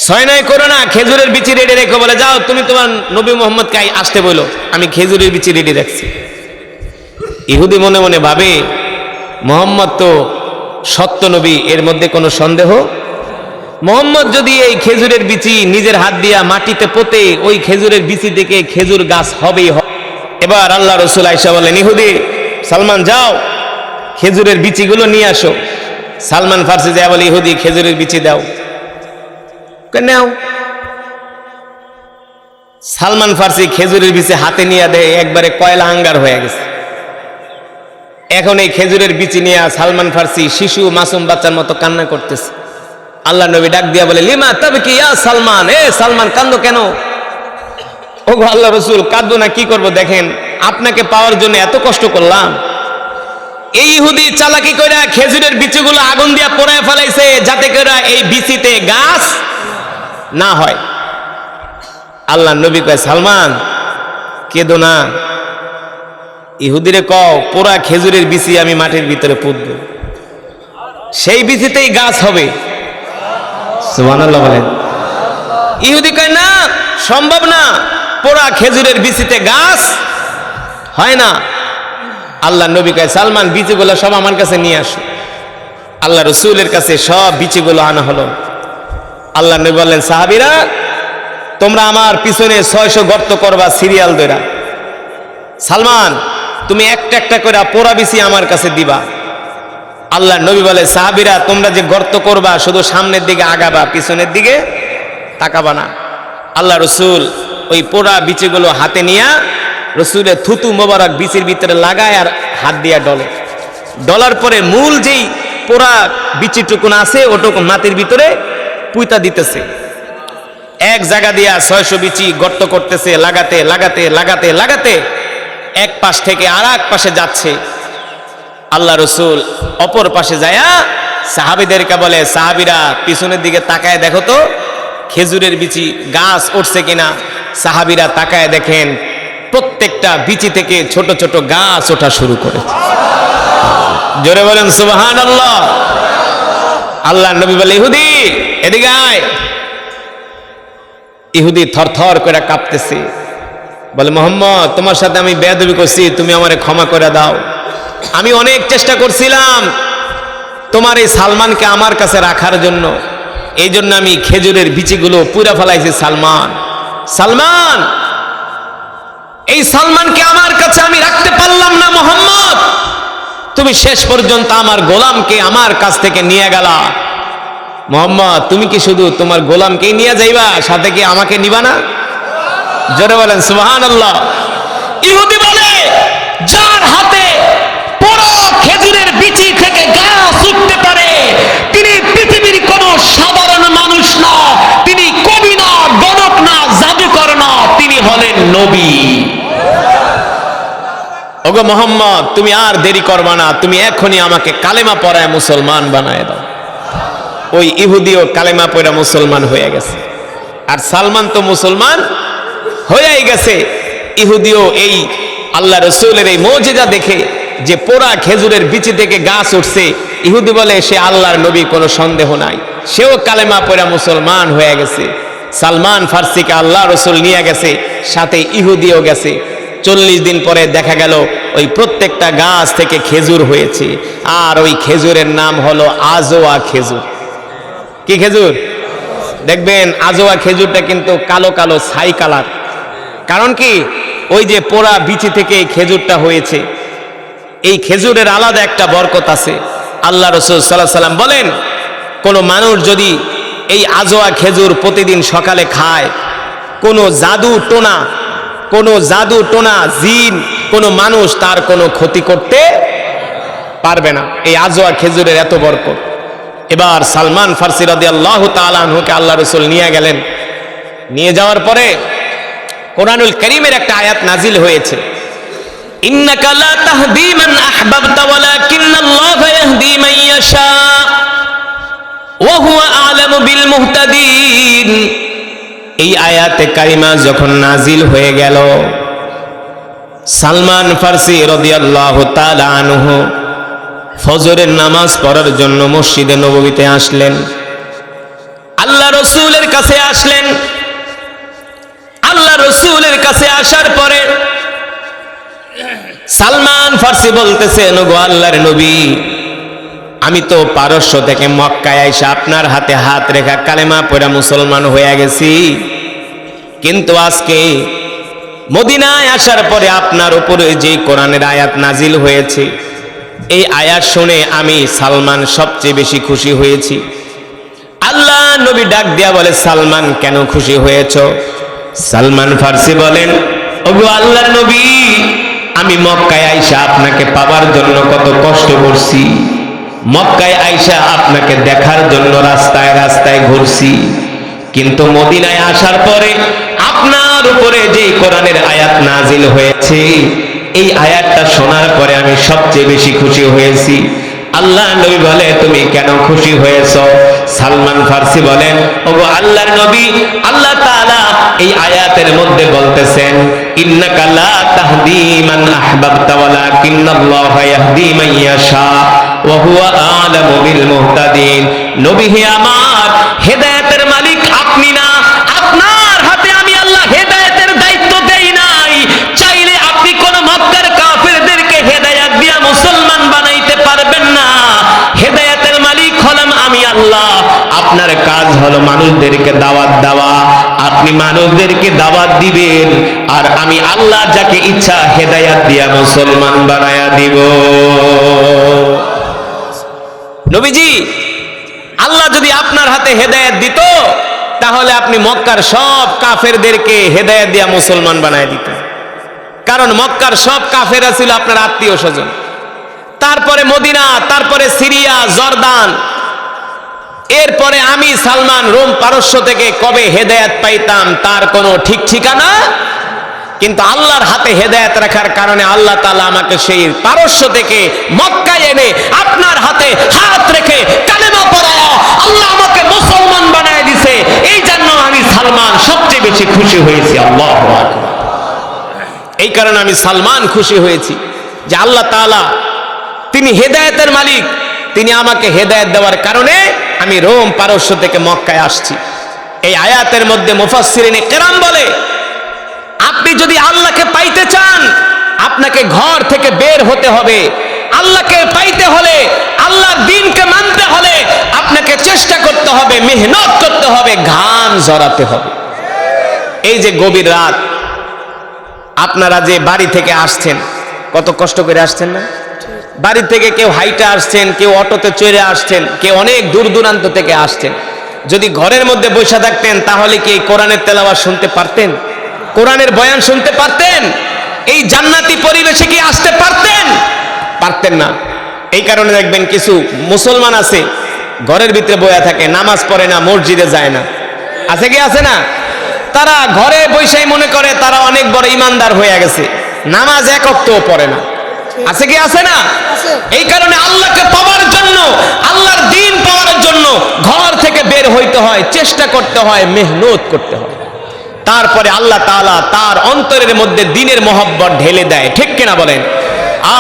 সয়নয় করো না, খেজুরের বিচি রেডি রেখো। বলে, যাও তুমি তোমার নবী মোহাম্মদকে আসতে বলো, আমি খেজুরের বিচি রেডি রাখছি। ইহুদি মনে মনে ভাবে, মোহাম্মদ তো সত্য নবী, এর মধ্যে কোনো সন্দেহ। মোহাম্মদ যদি এই খেজুরের বিচি নিজের হাত দিয়া মাটিতে পোতে, ওই খেজুরের বিচি থেকে খেজুর গাছ হবেই হবে। এবার আল্লাহ রসুল আয়েশা বলেন, ইহুদি সালমান যাও খেজুরের বিচিগুলো নিয়ে আসো। সালমান ফার্সি যায় বলে, ইহুদি খেজুরের বিচি দাও। নাও। সালমান ফার্সি খেজুরের বিচি হাতে নিয়ে দেয়, একবারে কয়লা আঙ্গার হয়ে গেছে। এখন এই খেজুরের বিচি নিয়ে সালমান ফার্সি শিশু মাসুম বাচ্চার মতো কান্না করতেছে। আল্লাহ নবী ডাক দিয়া বলে, লিমা তবে কি ইয়া সালমান, এ সালমান কান্দো কেন? ও গো আল্লাহ রসুল, কাঁদবো না কি করব, দেখেন আপনাকে পাওয়ার জন্য এত কষ্ট করলাম। এই ইহুদি চালাকি কইরা খেজুরের বিচিগুলো আগুন দিয়া পোড়ায় ফেলাইছে, যাতে করে এই বিচিতে গাছ না হয়। আল্লাহ নবী কয়, সালমান কেঁদো না, ইহুদিরে কও পোড়া খেজুরের বিচি আমি মাটির ভিতরে পুঁতব, সেই বিচিতেই গাছ হবে। সুবহানাল্লাহ বলেন। ইহুদি কয়, না সম্ভব না, পোড়া খেজুরের বিচিতে গাছ হয় না। আল্লাহ নবী কয়, সালমান বিচিগুলো সব আমার কাছে নিয়ে আসো। আল্লাহ রসুলের কাছে সব বিচিগুলো আনা হলো। আল্লাহ নবী বললেন, সাহাবীরা তোমরা আমার পিছনে 600 গর্ত করবা সিরিয়াল ধরে। সালমান তুমি একটা একটা করে পোড়া বিচি আমার কাছে দিবা। আল্লাহ নবী বলে, সাহাবীরা তোমরা যে গর্ত করবা শুধু সামনের দিকে আগাবা, পিছনের দিকে তাকাবা না। আল্লাহ রসুল ওই পোড়া বিচিগুলো হাতে নিয়ে রসুলের থুতু মোবারক বিচির ভিতরে লাগায় আর হাত দিয়া ডলে। ডলার পরে মূল যেই পোড়া বিচিটুকুন আছে ওটুকু মাটির ভিতরে পুঁতা দিতেছে। এক জায়গা দিয়া 600 বিচি গর্ত করতেছে, লাগাতে লাগাতে লাগাতে লাগাতে এক পাশ থেকে আর এক পাশে যাচ্ছে। আল্লাহ রসুল অপর পাশে যায়া সাহাবীদেরকে বলে, সাহাবীরা পিছনের দিকে তাকায় দেখো তো খেজুরের বিচি গাছ উঠছে কিনা। সাহাবীরা তাকায় দেখেন প্রত্যেকটা বিচি থেকে ছোট ছোট গাছ ওঠা শুরু করেছে। জোরে বলেন সুবহানাল্লাহ। আল্লাহ নবী বলে, ইহুদি এদিকে আয়। ইহুদি থরথর করে কাঁপতেছে, বলে, মোহাম্মদ তোমার সাথে আমি বেয়াদবি করছি, তুমি আমারে ক্ষমা করে দাও। আমি অনেক চেষ্টা করছিলাম তোমার এই সালমানকে আমার কাছে রাখার জন্য, এই জন্য আমি খেজুরের বিচিগুলো পুরা ফেলাইছি। সালমান সালমান এই সালমানকে আমার কাছে আমি রাখতে পারলাম না। মোহাম্মদ তুমি শেষ পর্যন্ত আমার গোলামকে আমার কাছ থেকে নিয়ে গেলা। মোহাম্মদ তুমি কি শুধু তোমার গোলামকেই নিয়ে যাইবা, সাথে কি আমাকে নিবা না? জোরে বলেন সুবহানাল্লাহ। ইহুদি বলে, যার হাতে পুরো খেজুরের বিচি থেকে গাছ উঠতে পারে তিনি পৃথিবীর কোন সাধারণ মানুষ না, তিনি কবি না, গণক না, জাদুকর না, তিনি হলেন নবী। ওগো মোহাম্মদ তুমি আর দেরি করবা না, তুমি এখনই আমাকে কালেমা পড়ায় মুসলমান বানায় দাও। ওই ইহুদিও কালেমা পড়া মুসলমান হয়ে গেছে, আর সালমান তো মুসলমান হয়েই গেছে। ইহুদিও এই আল্লাহ রসুলের এই মুজিজা দেখে যে পোড়া খেজুরের বিচি থেকে গাছ উঠছে, ইহুদি বলে সে আল্লাহর নবী, কোনো সন্দেহ নাই। সেও কালেমা পড়া মুসলমান হয়ে গেছে। সালমান ফার্সিকে আল্লাহ রসুল নিয়ে গেছে, সাথে ইহুদিও গেছে। 40 দিন পরে দেখা গেল ওই প্রত্যেকটা গাছ থেকে খেজুর হয়েছে, আর ওই খেজুরের নাম হলো আজোয়া খেজুর। কি খেজুর? দেখবেন আজোয়া খেজুরটা কিন্তু কালো কালো ছাই কালার। কারণ কি? ওই যে পোড়া বিচি থেকে এই খেজুরটা হয়েছে। এই খেজুরের আলাদা একটা বরকত আছে। আল্লাহ রসুল সাল্লাল্লাহু আলাইহি ওয়াসাল্লাম বলেন, কোনো মানুষ যদি এই আজোয়া খেজুর প্রতিদিন সকালে খায়, কোনো জাদু টোনা জিন কোনো মানুষ তার কোনো ক্ষতি করতে পারবে না। এই আজোয়া খেজুরের এত বরকত। এবার সালমান ফার্সি রাদিয়াল্লাহু তাআলা আনহুকে আল্লাহ রাসূল নিয়ে গেলেন। নিয়ে যাওয়ার পরে কোরআনুল কারীমের একটা আয়াত নাজিল হয়েছে, ইন্নাকা লা তাহদি মান আহবাবতা ওয়ালাকিন্নাল্লাহা ইয়াহদি মান ইয়াশা ওয়া হুয়া আ'লামু বিল মুহতাদিন। এই আয়াতে কারিমা যখন নাজিল হয়ে গেল, সালমান ফার্সি রাদিয়াল্লাহু তাআলা আনহু ফজরের নামাজ পড়ার জন্য মসজিদে নববীতে আসলেন। আল্লাহ রসুলের কাছে আসলেন। আল্লাহ রসুলের কাছে আসার পরে সালমান ফার্সি বলতেছেন, ওগো আল্লাহর নবী, আমি তো পারস্য থেকে মক্কায় আইসা আপনার হাতে হাত রেখা কালেমা পড়া মুসলমান হয়ে গেছি, কিন্তু আজকে মদিনায় আসার পরে আপনার উপরে যে কোরআনের আয়াত নাজিল হয়েছে, এই আয়াত শুনে আমি সালমান সবচেয়ে বেশি খুশি হয়েছি। আল্লাহ নবী ডাক দিয়া বলে, সালমান কেন খুশি হয়েছ? সালমান ফার্সি বলেন, ওগো আল্লাহর নবী, আমি মক্কায় আইসা আপনাকে পাবার জন্য কত কষ্ট করছি, মক্কায় আইসা আপনাকে দেখার জন্য রাস্তায় রাস্তায় ঘুরছি, কিন্তু মদিনায় আসার পরে আপনার উপরে যে কোরআনের আয়াত নাজিল হয়েছে, এই আয়াতটা শোনার পরে আমি সবচেয়ে বেশি খুশি হয়েছি। আল্লাহ নবী বলে, তুমি কেন খুশি হয়েছ? সালমান ফার্সি বলেন, ওগো আল্লাহর নবী, আল্লাহ তাআলা এই আয়াতের মধ্যে বলতেছেন, ইন্নাকা লা তাহদি মান আহবাবতা ওয়ালাকিন্নাল্লাহা ইয়াহদি মান ইয়াশা ওয়া হুয়া আ'লামু বিল মুহতাদিন। নবী হে আমার, হেদায়েতের মালিক আপনি না, আপনার হাতে আমি আল্লাহ হেদায়েতের দায়িত্ব দেই নাই। চাইলে আপনি কোন মক্কার কাফেরদেরকে হেদায়েত দিয়া মুসলমান বানাইতে পারবেন না। হেদায়েতের মালিক হলাম আমি আল্লাহ। আপনার কাজ হলো মানুষদেরকে দাওয়াত দেওয়া। আপনি মানুষদেরকে দাওয়াত দিবেন, আর আমি আল্লাহ যাকে ইচ্ছা হেদায়েত দিয়া মুসলমান বানায়া দিব। নবীজি, আল্লাহ যদি আপনার হাতে হেদায়েত দিত, তাহলে আপনি মক্কার সব কাফেরদেরকে হেদায়েত দিয়া মুসলমান বানায় দিতেন। কারণ মক্কার সব কাফেররা ছিল আপনার আত্মীয় স্বজন। তারপরে মদিনা, তারপরে সিরিয়া, জর্দান, এরপরে আমি সালমান রোম পারস্য থেকে কবে হেদায়েত পাইতাম তার কোনো ঠিক ঠিকানা। কিন্তু আল্লাহর হাতে হেদায়েত রাখার কারণে আল্লাহ তাআলা আমাকে সেই পারস্য থেকে মক্কায় এনে আপনার হাতে হাত রেখে কালেমা পড়ায়া আল্লাহ আমাকে মুসলমান বানায় দিয়েছে। এই জন্য আমি সালমান সবচেয়ে বেশি খুশি হয়েছি। আল্লাহু আকবার। এই কারণে আমি সালমান খুশি হয়েছি যে আল্লাহ তাআলা তিনি হেদায়েতের মালিক, তিনি আমাকে হেদায়েত দেওয়ার কারণে আমি রোম পারস্য থেকে মক্কায় আসছি। এই আয়াতের মধ্যে মুফাসসিরিনে কেরাম বলে, আপনি যদি আল্লাহকে পাইতে চান, আপনাকে ঘর থেকে বের হতে হবে। আল্লাহকে পাইতে হলে, আল্লাহর দ্বীনকে মানতে হলে আপনাকে চেষ্টা করতে হবে, মেহনত করতে হবে, ঘাম ঝরাতে হবে। এই যে গভীর রাত, আপনারা যে বাড়ি থেকে আসছেন, কত কষ্ট করে আসছেন না? বাড়ি থেকে কেউ হাইটা আসছেন, কেউ অটোতে চড়ে আসছেন, কেউ অনেক দূর দূরান্ত থেকে আসছেন। যদি ঘরের মধ্যে বসে থাকতেন, তাহলে কি কোরআনের তেলাওয়াত শুনতে পারতেন? কোরআনের বয়ান শুনতে পারতেন? এই জান্নাতি পরিবেশে কি আসতে পারতেন? পারতেন না। এই কারণে দেখবেন কিছু মুসলমান আছে ঘরের ভিতরে বয়া থাকে, নামাজ পড়ে না, মসজিদে যায় না। আছে কি আছে না? তারা ঘরে বসেই মনে করে তারা অনেক বড় ইমানদার হয়ে গেছে, নামাজ এক ওয়াক্তও পড়ে না। আছে কি আছে না? এই কারণে আল্লাহকে পাওয়ার জন্য, আল্লাহর দ্বীন পাওয়ার জন্য ঘর থেকে বের হইতে হয়, চেষ্টা করতে হয়, মেহনত করতে হয়। তারপরে আল্লাহ তাআলা তার অন্তরের মধ্যে দ্বীনের মহব্বত ঢেলে দেয়। ঠিক কিনা বলেন?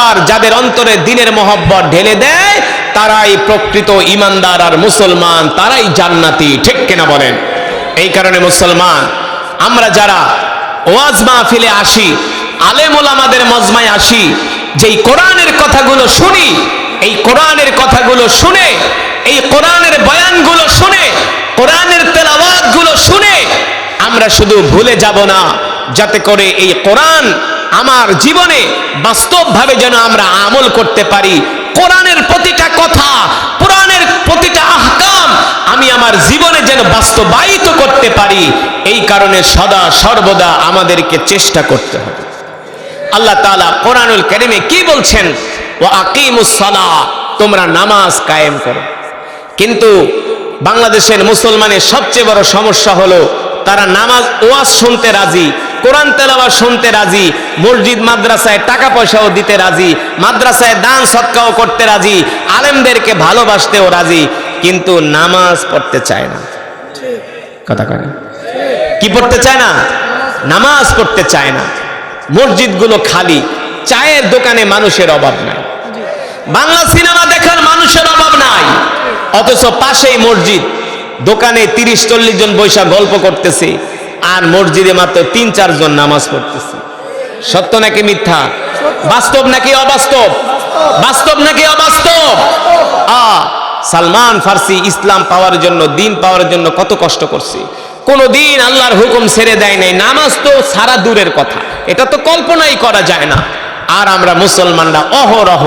আর যাদের অন্তরে দ্বীনের মহব্বত ঢেলে দেয়, তারাই প্রকৃত ঈমানদার আর মুসলমান, তারাই জান্নাতি। ঠিক কিনা বলেন? এই কারণে মুসলমান আমরা যারা ওয়াজ মাহফিলে আসি, আলেম ওলামাদের মজমায় আসি, যেই কোরআনের কথাগুলো শুনি, এই কোরআনের কথাগুলো শুনে, এই কোরআনের বয়ানগুলো শুনে, কোরআনের তেলাওয়াতগুলো শুনে আমরা শুধু ভুলে যাব না, যাতে করে এই কোরআন আমার জীবনে বাস্তবভাবে যেন আমরা আমল করতে পারি। কোরআনের প্রতিটা কথা, কোরআনের প্রতিটা আহকাম আমি আমার জীবনে যেন বাস্তবায়িত করতে পারি, এই কারণে সদা সর্বদা আমাদেরকে চেষ্টা করতে হবে। আল্লাহ তাআলা কোরআনুল কারীমে কি বলছেন? ওয়া আকিমুস সালাহ, তোমরা নামাজ কায়েম করো। কিন্তু বাংলাদেশের মুসলমানের সবচেয়ে বড় সমস্যা হলো তারা নামাজ ওয়াজ শুনতে রাজি, কোরআন তেলাওয়াত শুনতে রাজি, মসজিদ মাদ্রাসায় টাকা পয়সাও দিতে রাজি, মাদ্রাসায় দান সদকাও করতে রাজি, আলেমদেরকে ভালোবাসতেও রাজি, কিন্তু নামাজ পড়তে চায় না। কথা কয় না? কি পড়তে চায় না? নামাজ পড়তে চায় না। মসজিদগুলো খালি, চায়ের দোকানে মানুষের অভাব নাই, বাংলা সিনেমা দেখার মানুষের অভাব নাই, অথচ পাশেই মসজিদ, দোকানে 30-40 জন বৈশা গল্প করতেছে, আর মসজিদে মাত্র 3-4 জন নামাজ পড়তেছে। সত্য নাকি মিথ্যা? বাস্তব নাকি অবাস্তব? বাস্তব নাকি অবাস্তব? সালমান ফার্সি ইসলাম পাওয়ার জন্য, দিন পাওয়ার জন্য কত কষ্ট করছে, কোনদিন আল্লাহর হুকুম ছেড়ে দেয় নাই। নামাজ তো সারা দূরের কথা, এটা তো কল্পনাই করা যায় না। আর আমরা মুসলমানরা অহরহ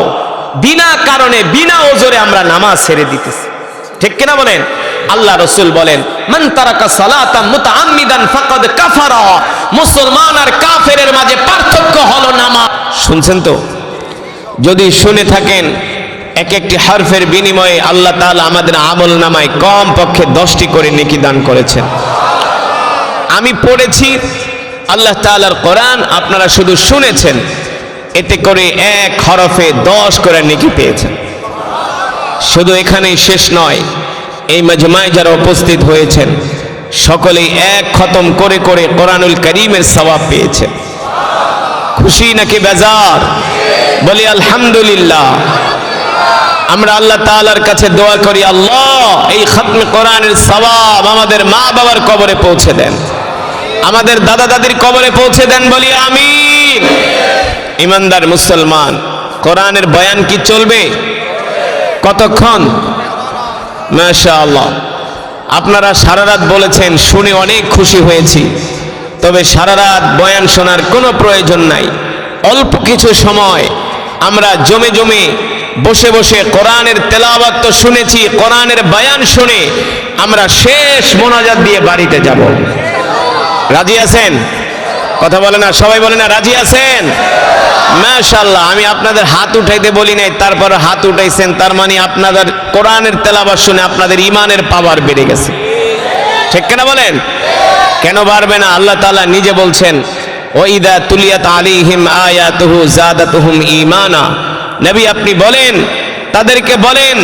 বিনা কারণে, বিনা ওজরে আমরা নামাজ ছেড়ে দিতেছি। ঠিক কিনা বলেন? আল্লাহ রাসূল বলেন, মান তারাকা সালাতান মুতাআম্মিদান ফাকাদ কাফারা। মুসলমান আর কাফেরের মাঝে পার্থক্য হলো নামাজ। শুনছেন তো? যদি শুনে থাকেন, এক একটি হরফের বিনিময়ে আল্লাহ তাআলা আমাদের আমল নামায় কম পক্ষে 10টি করে নেকি দান করেছেন। আমি পড়েছি আল্লাহ তাআলার কোরআন, আপনারা শুধু শুনেছেন, এতে করে এক হরফে 10 করে নেকি পেয়েছেন। শুধু এখানেই শেষ নয়, এই মাজমায় যারা উপস্থিত হয়েছেন সকলেই এক খতম করে করে কোরআনুল কারীমের সওয়াব পেয়েছেন। খুশি নাকি বেজার? বলি আলহামদুলিল্লাহ। আমরা আল্লাহ তাআলার কাছে দোয়া করি, আল্লাহ এই খতম কোরআনের সওয়াব আমাদের মা বাবার কবরে পৌঁছে দেন, আমাদের দাদা দাদির কবরে পৌঁছে দেন। বলি আমিন। ইমানদার মুসলমান, কোরআনের বয়ান কি চলবে? কতক্ষণ? মাশাআল্লাহ। আপনারা সারা রাত বলেছেন, শুনে অনেক খুশি হয়েছি। তবে সারা রাত বয়ান শোনার কোনো প্রয়োজন নাই। অল্প কিছু সময় আমরা জমে জমে বসে বসে কোরআনের তেলাওয়াত তো শুনেছি, কোরআনের বয়ান শুনে আমরা শেষ মোনাজাত দিয়ে বাড়িতে যাব। রাজি আছেন? কথা বলে না, সবাই বলে না রাজি আছেন? মাশাআল্লাহ। আমি আপনাদের হাত উঠাইতে বলি নাই, তারপর হাত উঠাইছেন, তার মানে আপনাদের কোরআনের তেলাওয়াত শুনে আপনাদের ঈমানের পাওয়ার বেড়ে গেছে। ঠিক কিনা বলেন? কেন বাড়বে না? আল্লাহ তাআলা নিজে বলছেন, ওয়া ইযা তুলিয়াত আলাইহিম আয়াতুহু যাদাতুহুম ঈমানা। নবী আপনি বলেন, তাদেরকে বলেন,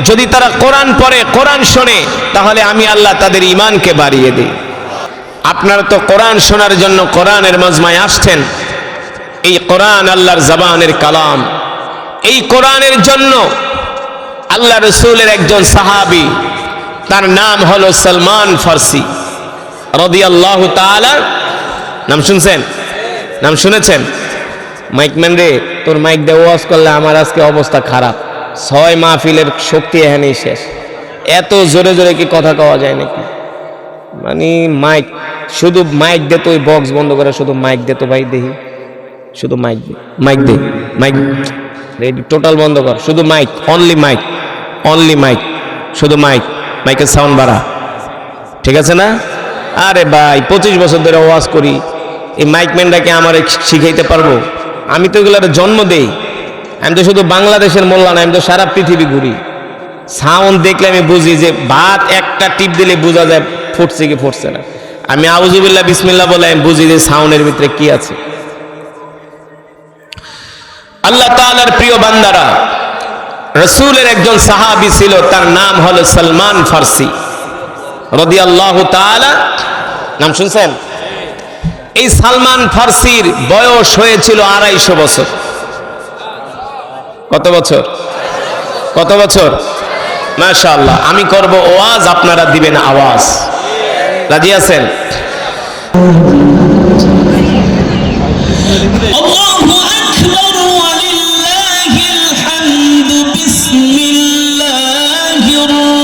যদি তারা কোরআন পড়ে, কোরআন শোনে, তাহলে আমি আল্লাহ তাদের ঈমানকে বাড়িয়ে দিই। আপনারা তো কোরআন শোনার জন্য কোরআনের মজমায় আসছেন। এই কোরআন আল্লাহর জবানের কালাম। এই কোরআনের জন্য আল্লাহ রাসূলের একজন সাহাবী, তার নাম হলো সালমান ফার্সি রাদিয়াল্লাহু তাআলা। নাম শুনছেন? নাম শুনেছেন? মাইকম্যান রে, তোর মাইক দিয়ে ওয়াজ করলে আমার আজকে অবস্থা খারাপ। 6 মাহফিলের শক্তি এখানেই শেষ। এত জোরে জোরে কি কথা কওয়া যায় নাকি? মানে মাইক, শুধু মাইক দে তো, ওই বক্স বন্ধ করে শুধু মাইক দে তো ভাই, দেখি শুধু মাইক দে, মাইক দে, মাইক রেডি, টোটাল বন্ধ কর, শুধু mic, only mic, only mic, শুধু মাইক, মাইকের সাউন্ড বাড়া, ঠিক আছে না? আরে ভাই 25 বছর ধরে ওয়াজ করি, এই মাইকম্যানটাকে আমার শিখাইতে পারবো? আমি তো এগুলোর জন্ম দেই। আমি তো শুধু বাংলাদেশের মোল্লা না, আমি তো সারা পৃথিবী ঘুরি। সাউন্ড দেখলে আমি বুঝি যে ভাত একটা টিপ দিলে বোঝা যায় ফুটছে কি ফুটছে না। আমি আউযুবিল্লাহ বিসমিল্লাহ বলে আমি বুঝি যে সাউন্ডের ভিতরে কি আছে। আল্লাহ তাআলার প্রিয় বান্দারা, রাসূলের একজন সাহাবী ছিল, তার নাম হলো সালমান ফার্সি রাদিয়াল্লাহু তাআলা। নাম শুনছেন? এই সালমান ফার্সির বয়স হয়েছিল 250 বছর। কত বছর? কত বছর? মাশাআল্লাহ। আমি করব ওয়াজ, আপনারা দিবেন আওয়াজ। রাজি আছেন? আল্লাহু আকবার।